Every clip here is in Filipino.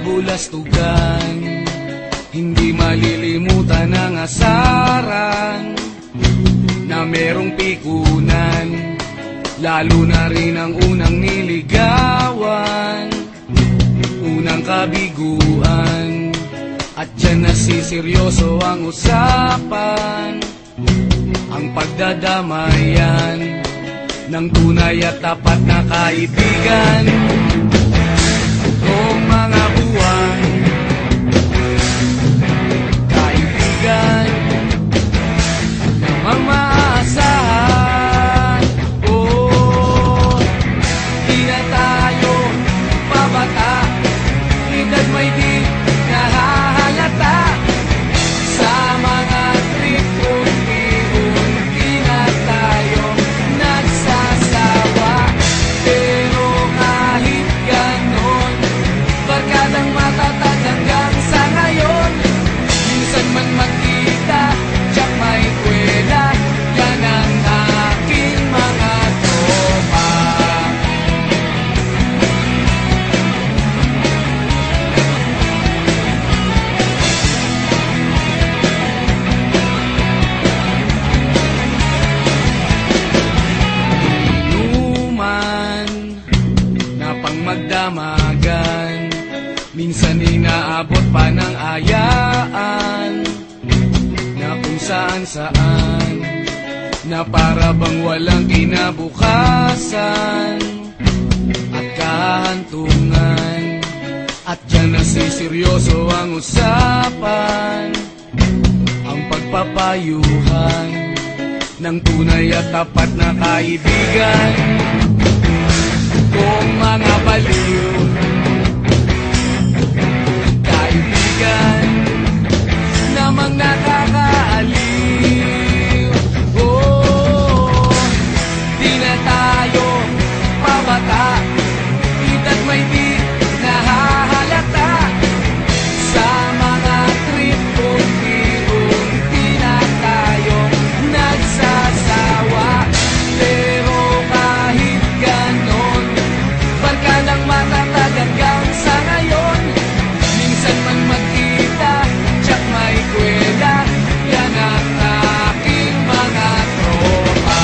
kabulastugan, hindi malilimutan ang asaran na merong pikunan, lalo na rin ang unang niligawan, unang kabiguan. At dyan nasiseryoso ang usapan, ang pagdadamayan ng tunay at tapat na kaibigan. Kung mga buwan, kaibigan na mamaasahan. Oh, di na tayo pabata, edad may di nahahalata. Sa mga trip unti-unti na tayo nagsasawa. Pero kahit ganon, barkadang matatag hanggang sa ngayon. Minsan man magkita, tiyak may kwela, yan ang aking mga tropa. Inuman na pang magdamagan, minsan inaabot pa ng ayaan, na kung saan-saan, na para bang walang kinabukasan at kahantungan. At dyan nasiseryoso ang usapan, ang pagpapayuhan ng tunay at tapat na kaibigan. Kung mga baliw, kaibigan namang nakakaaliw. Oh, di na tayo pabata, edad may di nahahalata. Sa mga trip unti-unti na tayo nagsasawa. Pero kahit ganon, barkadang matatag hanggang sa ngayon. Minsan man magkita, tiyak may kwela, yan ang aking mga tropa.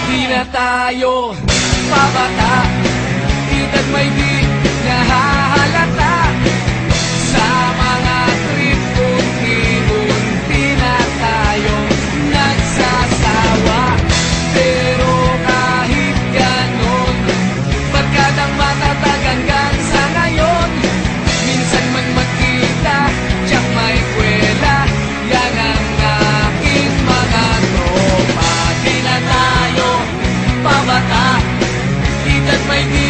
Di na tayo pabata, edad may di nahahalata. Sa mga trip unti-unti na tayo nagsasawa. Pero kahit ganon, barkadang matatag hanggang sa ngayon. Minsan man magkita, tiyak may kwela, yan ang aking mga tropa. Di na tayo pabata, edad may di